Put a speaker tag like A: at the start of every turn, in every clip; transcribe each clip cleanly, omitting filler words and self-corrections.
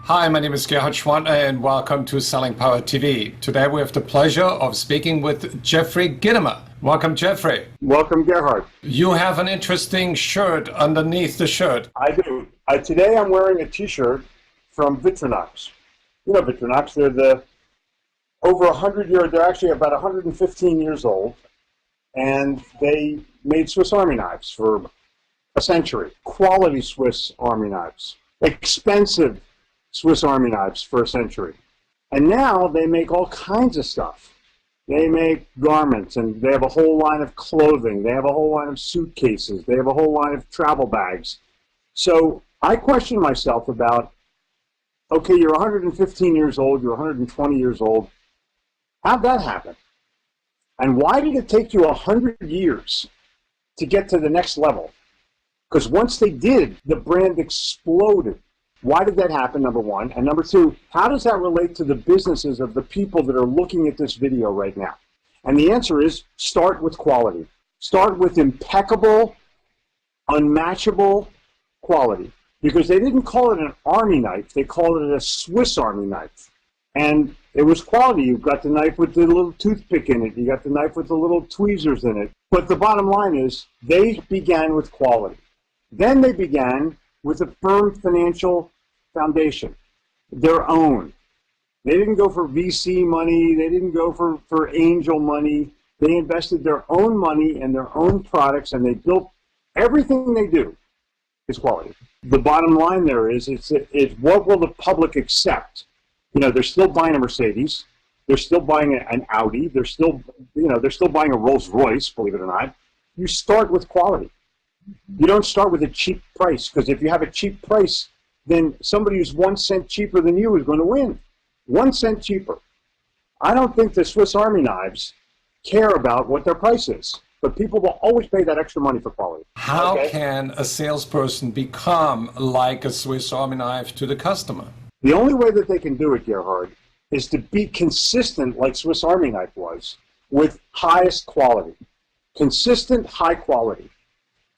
A: Hi, my name is Gerhard Gschwandtner and welcome to Selling Power TV. Today we have the pleasure of speaking with Jeffrey Gitomer. Welcome, Jeffrey.
B: Welcome, Gerhard.
A: You have an interesting shirt underneath the shirt.
B: I do. Today I'm wearing a t-shirt from Victorinox. You know Victorinox, they're over 100 years, they're actually about 115 years old, and they made Swiss Army knives for a century. Quality Swiss Army knives. Expensive Swiss Army knives for a century. And now they make all kinds of stuff. They make garments, and they have a whole line of clothing. They have a whole line of suitcases. They have a whole line of travel bags. So I question myself about, okay, you're 115 years old, you're 120 years old. How'd that happen? And why did it take you 100 years to get to the next level? Because once they did, the brand exploded. Why did that happen, number one? And number two, how does that relate to the businesses of the people that are looking at this video right now? And the answer is, start with quality. Start with impeccable, unmatchable quality. Because they didn't call it an army knife, they called it a Swiss Army knife. And it was quality. You've got the knife with the little toothpick in it. You got the knife with the little tweezers in it. But the bottom line is, they began with quality. Then they began with a firm financial foundation, their own. They didn't go for VC money. They didn't go for angel money. They invested their own money in their own products, and they built everything they do is quality. The bottom line there is, it's what will the public accept? You know, they're still buying a Mercedes. They're still buying an Audi. They're still buying a Rolls Royce, believe it or not. You start with quality. You don't start with a cheap price, because if you have a cheap price, then somebody who's 1 cent cheaper than you is going to win. 1 cent cheaper. I don't think the Swiss Army knives care about what their price is, but people will always pay that extra money for quality.
A: How can a salesperson become like a Swiss Army knife to the customer?
B: The only way that they can do it, Gerhard, is to be consistent like Swiss Army knife was, with highest quality. Consistent, high quality.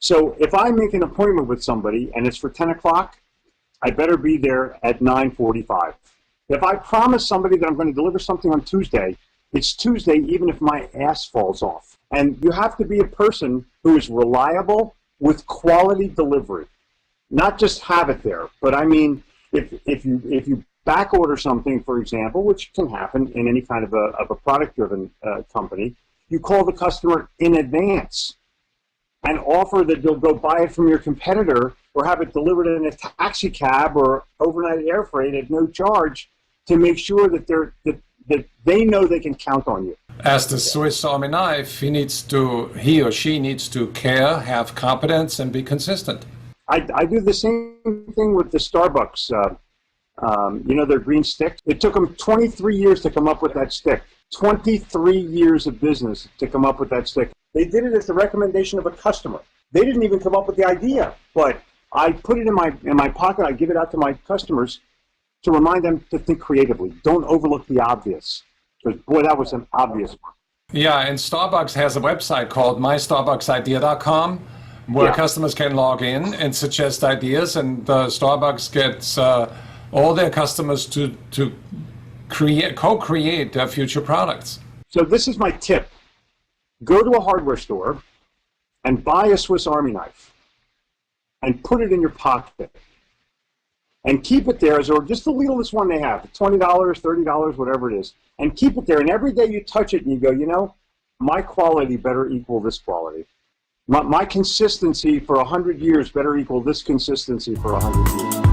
B: So if I make an appointment with somebody and it's for 10 o'clock, I better be there at 9:45. If I promise somebody that I'm going to deliver something on Tuesday, it's Tuesday even if my ass falls off. And you have to be a person who is reliable with quality delivery. Not just have it there, but I mean, if you back order something, for example, which can happen in any kind of a product-driven company, you call the customer in advance and offer that you'll go buy it from your competitor or have it delivered in a taxi cab or overnight air freight at no charge to make sure that that they know they can count on you.
A: As the Swiss Army knife, he or she needs to care, have competence, and be consistent.
B: I do the same thing with the Starbucks, you know, their green stick. It took them 23 years to come up with that stick. 23 years of business to come up with that stick. They did it at the recommendation of a customer. They didn't even come up with the idea, but I put it in my pocket. I give it out to my customers to remind them to think creatively. Don't overlook the obvious, because boy, that was an obvious one.
A: Yeah, and Starbucks has a website called mystarbucksidea.com where customers can log in and suggest ideas, and Starbucks gets all their customers to co-create their future products.
B: So this is my tip. Go to a hardware store and buy a Swiss Army knife and put it in your pocket and keep it there, or just the littlest one they have, $20, $30, whatever it is, and keep it there. And every day you touch it and you go, you know, my quality better equal this quality. My consistency for 100 years better equal this consistency for 100 years.